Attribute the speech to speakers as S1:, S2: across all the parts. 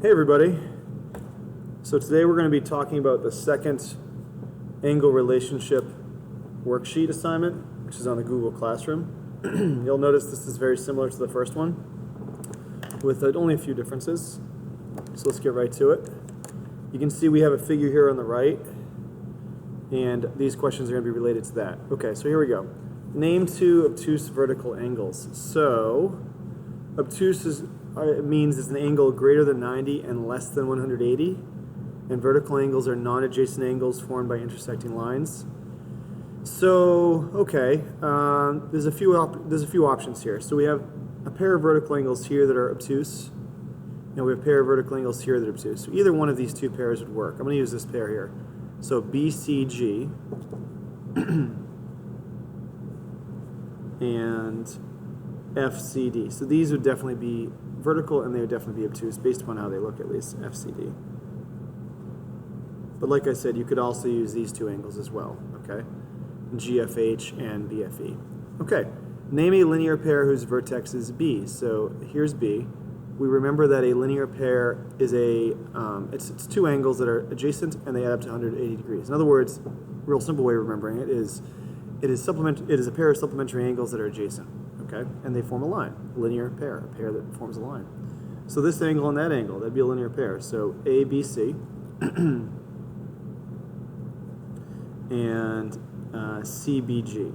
S1: Hey everybody. So today we're going to be talking about the second angle relationship worksheet assignment, which is on the Google Classroom. You'll notice this is very similar to the first one, with only a few differences. So let's get right to it. You can see we have a figure here on the right, and these questions are going to be related to that. Okay, so here we go. Name two obtuse vertical angles. So obtuse it means it's an angle greater than 90 and less than 180, and vertical angles are non-adjacent angles formed by intersecting lines. So, okay, there's a few options here. So we have a pair of vertical angles here that are obtuse, and we have a pair of vertical angles here that are obtuse. So either one of these two pairs would work. I'm going to use this pair here. So BCG and FCD. So these would definitely be vertical, and they would definitely be obtuse based upon how they look, at least FCD. But like I said, you could also use these two angles as well, okay? GFH and BFE. Okay, name a linear pair whose vertex is B. So here's B. We remember that a linear pair is it's two angles that are adjacent and they add up to 180 degrees. In other words, real simple way of remembering it is it is a pair of supplementary angles that are adjacent. Okay, and they form a line, linear pair, a pair that forms a line. So this angle and that angle, that'd be a linear pair. So ABC and CBG.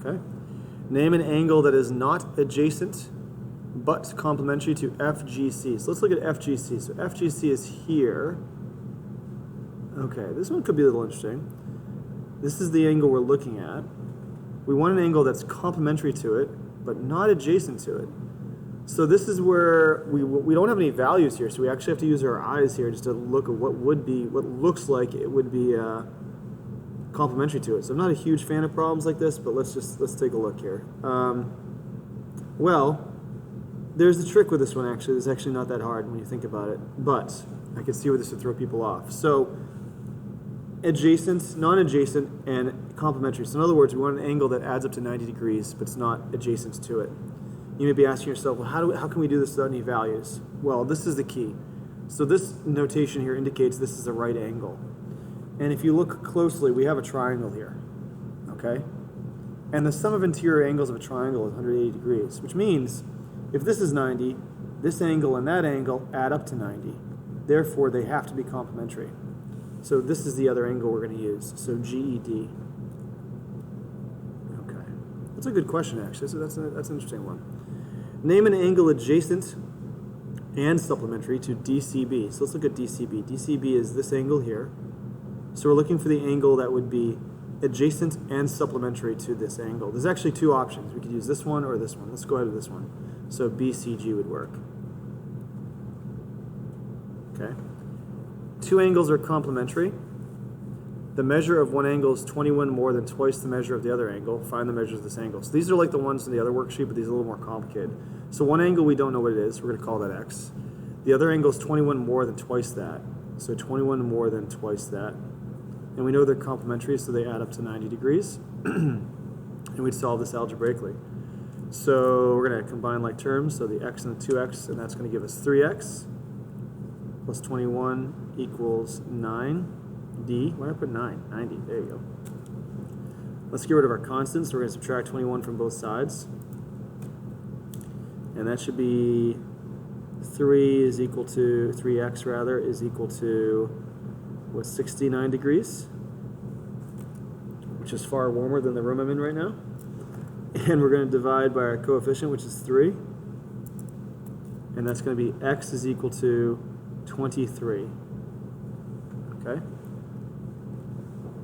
S1: Okay, name an angle that is not adjacent but complementary to FGC. So let's look at FGC. So FGC is here. Okay, this one could be a little interesting. This is the angle we're looking at. We want an angle that's complementary to it, but not adjacent to it. So this is where we don't have any values here, so we actually have to use our eyes here just to look at what looks like it would be complementary to it. So I'm not a huge fan of problems like this, but let's take a look here. Well, there's the trick with this one actually. It's actually not that hard when you think about it, but I can see where this would throw people off. So adjacent, non-adjacent, and complementary. So in other words, we want an angle that adds up to 90 degrees, but it's not adjacent to it. You may be asking yourself, well, how can we do this without any values? Well, this is the key. So this notation here indicates this is a right angle. And if you look closely, we have a triangle here, okay? And the sum of interior angles of a triangle is 180 degrees, which means if this is 90, this angle and that angle add up to 90. Therefore, they have to be complementary. So this is the other angle we're going to use. So GED. Okay, that's a good question actually. So that's an interesting one. Name an angle adjacent and supplementary to DCB. So let's look at DCB. DCB is this angle here. So we're looking for the angle that would be adjacent and supplementary to this angle. There's actually two options. We could use this one or this one. Let's go ahead with this one. So BCG would work. Okay. Two angles are complementary. The measure of one angle is 21 more than twice the measure of the other angle. Find the measures of this angle. So these are like the ones in the other worksheet, but these are a little more complicated. So one angle we don't know what it is. We're going to call that X. The other angle is 21 more than twice that. So 21 more than twice that. And we know they're complementary, so they add up to 90 degrees. And we'd solve this algebraically. So we're going to combine like terms. So the X and the 2X, and that's going to give us 3X. Plus 21 equals 9D. Why did I put 9? 90. There you go. Let's get rid of our constants. We're going to subtract 21 from both sides. And that should be 3x rather, is equal to, what, 69 degrees? Which is far warmer than the room I'm in right now. And we're going to divide by our coefficient, which is 3. And that's going to be X is equal to 23. Okay?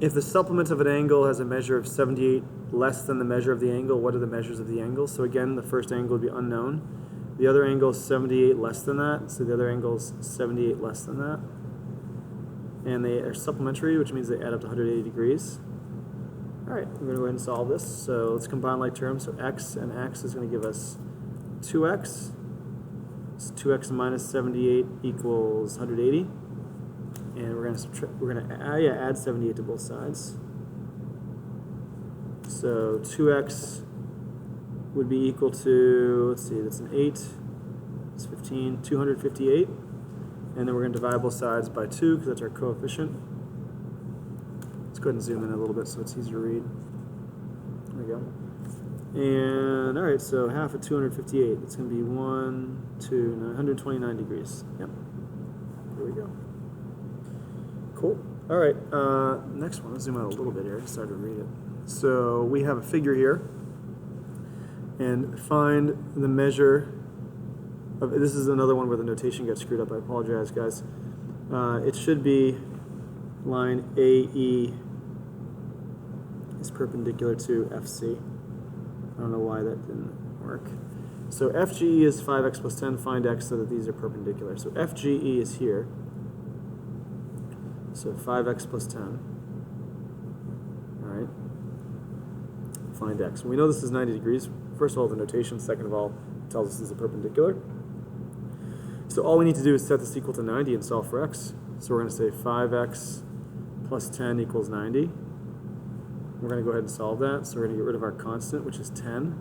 S1: If the supplement of an angle has a measure of 78 less than the measure of the angle, what are the measures of the angle? So again, the first angle would be unknown. The other angle is 78 less than that, so the other angle is 78 less than that. And they are supplementary, which means they add up to 180 degrees. All right, we're going to go ahead and solve this. So let's combine like terms. So X and X is going to give us 2X. So 2x minus 78 equals 180, and we're going to add 78 to both sides. So 2x would be equal to, let's see, that's an 8 It's 15, 258. And then we're going to divide both sides by 2 because that's our coefficient. Let's go ahead and zoom in a little bit so it's easier to read. There we go. And all right, so half of 258. It's going to be 129 degrees. Yep. There we go. Cool. All right. Next one. Let's zoom out a little bit here. I started to read it. So we have a figure here, and find the measure of. This is another one where the notation got screwed up. I apologize, guys. It should be line AE is perpendicular to FC. I don't know why that didn't work. So FGE is 5x plus 10. Find x so that these are perpendicular. So FGE is here. So 5x plus 10. All right. Find x. We know this is 90 degrees. First of all, the notation. Second of all, it tells us this is a perpendicular. So all we need to do is set this equal to 90 and solve for x. So we're going to say 5x plus 10 equals 90. We're going to go ahead and solve that. So we're going to get rid of our constant, which is 10.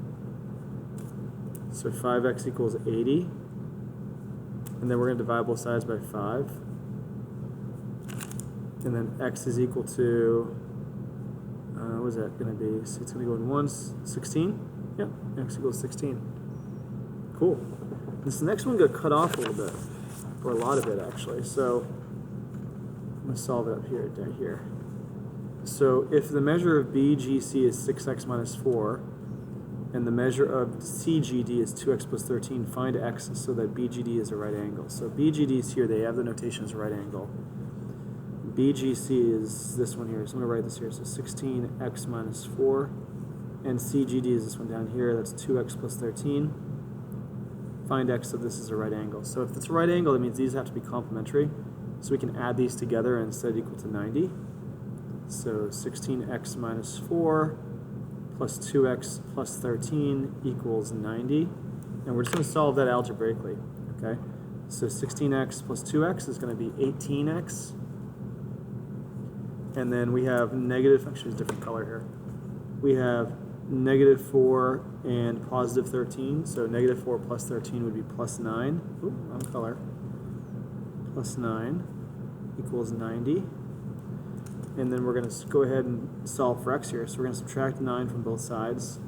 S1: So 5x equals 80. And then we're going to divide both sides by 5. And then x is equal to, what is that going to be? So it's going to go in 16? Yep, x equals 16. Cool. This next one got cut off a little bit, or a lot of it actually. So I'm going to solve it up here, down here. So if the measure of BGC is 6x minus 4, and the measure of CGD is 2x plus 13, find x so that BGD is a right angle. So BGD is here, they have the notation as a right angle. BGC is this one here, so I'm going to write this here. So 16x minus 4, and CGD is this one down here, that's 2x plus 13. Find x so this is a right angle. So if it's a right angle, that means these have to be complementary. So we can add these together and set it equal to 90. So 16x minus 4 plus 2x plus 13 equals 90. And we're just going to solve that algebraically, okay? So 16x plus 2x is going to be 18x. And then we have negative, actually it's a different color here. We have negative 4 and positive 13. So negative 4 plus 13 would be plus 9. Ooh, wrong color. Plus 9 equals 90. And then we're going to go ahead and solve for x here. So we're going to subtract 9 from both sides.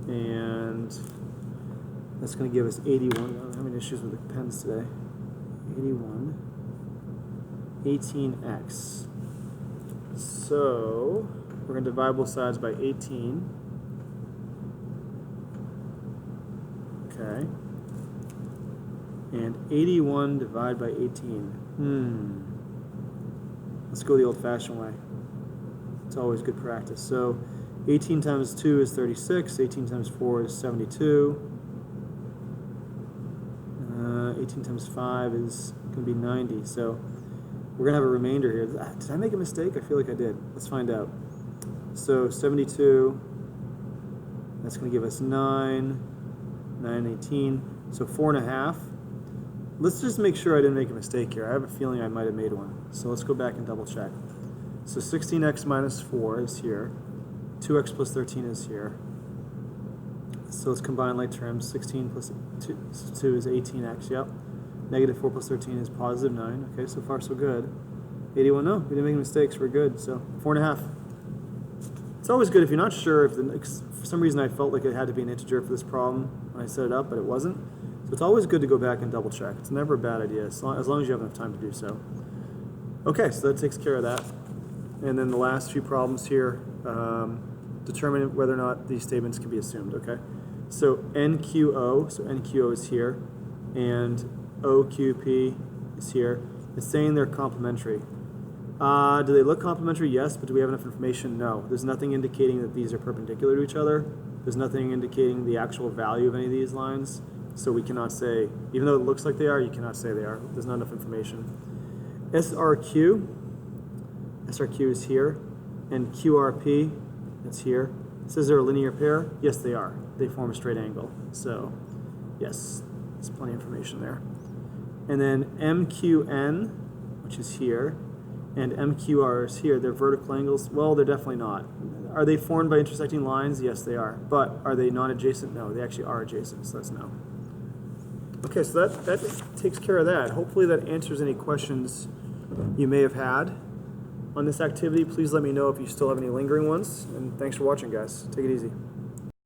S1: And that's going to give us 81. I'm having issues with the pens today. 81. 18x. So we're going to divide both sides by 18. Okay. And 81 divided by 18. Let's go the old-fashioned way. It's always good practice. So 18 times 2 is 36. 18 times 4 is 72. 18 times 5 is going to be 90. So we're going to have a remainder here. Did I make a mistake? I feel like I did. Let's find out. So 72, that's going to give us 9, 9, 18. So 4.5. Let's just make sure I didn't make a mistake here. I have a feeling I might have made one. So let's go back and double check. So 16x minus 4 is here. 2x plus 13 is here. So let's combine like terms. 16 plus 2 is 18x, yep. Negative 4 plus 13 is positive 9. Okay, so far so good. 81, no, we didn't make any mistakes. We're good. So 4.5. It's always good if you're not sure. For some reason I felt like it had to be an integer for this problem when I set it up, but it wasn't. So it's always good to go back and double check. It's never a bad idea, as long as you have enough time to do so. Okay, so that takes care of that. And then the last few problems here, determine whether or not these statements can be assumed, okay? So NQO, so NQO is here, and OQP is here. It's saying they're complementary. Do they look complementary? Yes, but do we have enough information? No. There's nothing indicating that these are perpendicular to each other. There's nothing indicating the actual value of any of these lines. So we cannot say, even though it looks like they are, you cannot say they are. There's not enough information. SRQ is here, and QRP, it's here. It says they're a linear pair. Yes, they are. They form a straight angle. So, yes, there's plenty of information there. And then MQN, which is here, and MQR is here. They're vertical angles. Well, they're definitely not. Are they formed by intersecting lines? Yes, they are. But are they non-adjacent? No, they actually are adjacent, so that's no. Okay, so that takes care of that. Hopefully that answers any questions you may have had on this activity. Please let me know if you still have any lingering ones. And thanks for watching, guys. Take it easy.